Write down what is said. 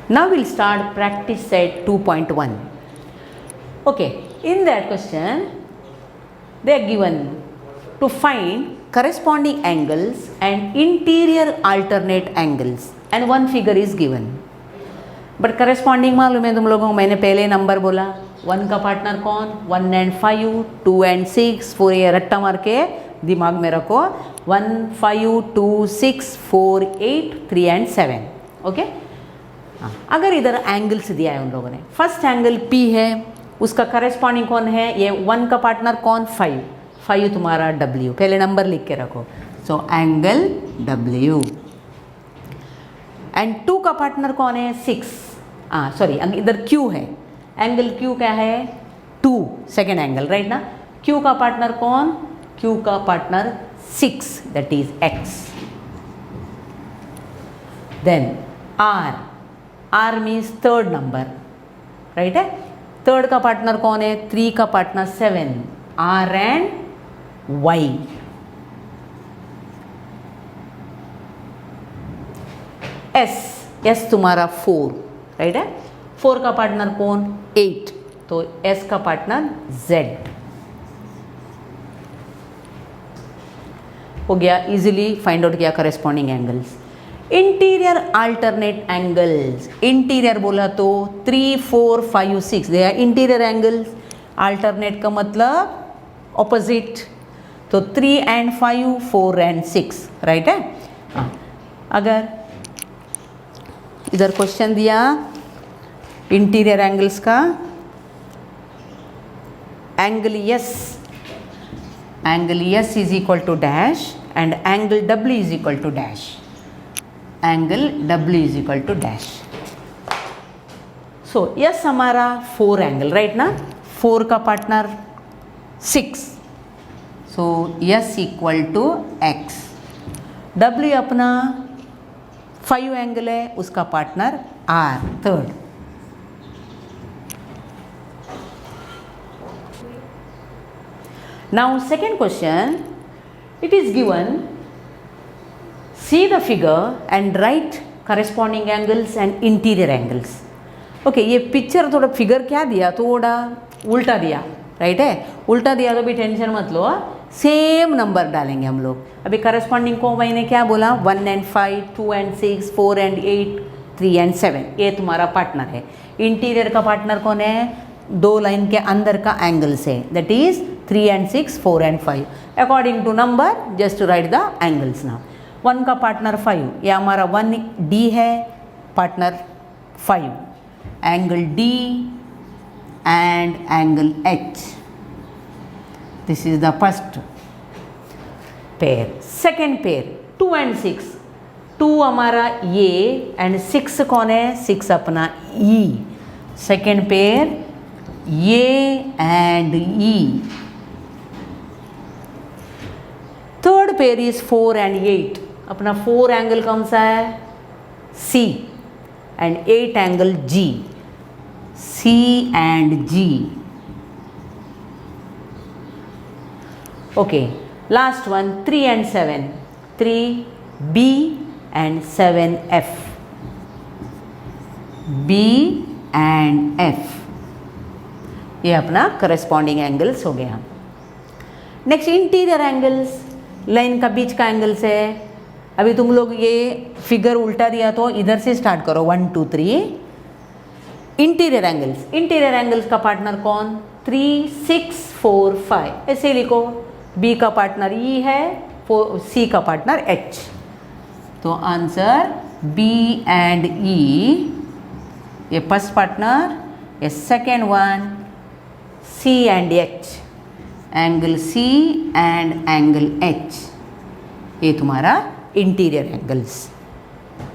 Now we'll start practice set 2.1. Okay, in that question they are given to find corresponding angles and interior alternate angles and one figure is given. But corresponding मालूम है तुम लोगों को, मैंने पहले number बोला 1 का partner कौन, 1 and 5, 2 and 6, 4, ये रट्टा मार के दिमाग में रखो, 1, 5, 2, 6, 4, 8, 3 and 7. ओके, अगर इधर एंगल्स दिया है उन लोगों ने, फर्स्ट एंगल P है, उसका करस्पॉन्डिंग कौन है, ये 1 का पार्टनर कौन, 5 तुम्हारा W, पहले नंबर लिख के रखो, सो एंगल W. एंड 2 का पार्टनर कौन है, 6, सॉरी इधर Q है, एंगल Q क्या है, 2, सेकेंड एंगल, राइट ना. Q का पार्टनर कौन, Q का partner 6, that is X. Then R means third number, right है. थर्ड का पार्टनर कौन है, 3 का partner 7, R and Y. S तुम्हारा 4, राइट है. 4 का पार्टनर कौन, 8, तो S का पार्टनर Z. हो गया, इजीली फाइंड आउट किया corresponding angles. Interior alternate angles, interior बोला तो 3, 4, 5, 6 they are interior angles. Alternate का मतलब ऑपोजिट, तो 3 and 5, 4 and 6, राइट है. अगर इधर क्वेश्चन दिया इंटीरियर एंगल्स का, angle S is equal to dash and angle W is equal to dash, angle W is equal to dash. So yes हमारा 4 angle, right ना. 4 का partner 6, so S equal to X. W अपना 5 angle है, उसका partner R, third. Now second question, it is given, see the figure and write corresponding angles and interior angles. Okay, ये picture थोड़ा figure क्या दिया, थोड़ा उल्टा दिया, राइट है. उल्टा दिया तो भी टेंशन मत लो, सेम नंबर डालेंगे हम लोग. अभी करस्पॉन्डिंग को मैंने क्या बोला, 1 and 5, 2 and 6, 4 and 8, 3 and 7, ये तुम्हारा पार्टनर है. इंटीरियर का पार्टनर कौन है, 2 लाइन के अंदर का एंगल्स है, that is 3 and 6, 4 and 5. According to number just write the angles now. 1 का पार्टनर 5, ये हमारा 1D है, partner 5, angle D and angle H. This is the first pair. Second pair 2 and 6, 2 हमारा ये एंड 6 कौन है, 6 अपना E. सेकेंड पेयर ये and E. Third pair is 4 and 8, अपना 4 एंगल कौन सा है, C and 8 angle G, C and G. Okay, last one 3 and 7, 3B and 7F, B and F. ये अपना करस्पॉन्डिंग एंगल्स हो गया. नेक्स्ट इंटीरियर एंगल्स, लाइन का बीच का एंगल्स है. अभी तुम लोग ये फिगर उल्टा दिया तो इधर से स्टार्ट करो, 1, 2, 3. इंटीरियर एंगल्स का पार्टनर कौन, 3, 6, 4, 5, ऐसे लिखो. B का पार्टनर E है, C का पार्टनर H. तो आंसर B एंड E, ये फर्स्ट पार्टनर, ये second one C and H, angle C and angle H, ये तुम्हारा इंटीरियर एंगल्स.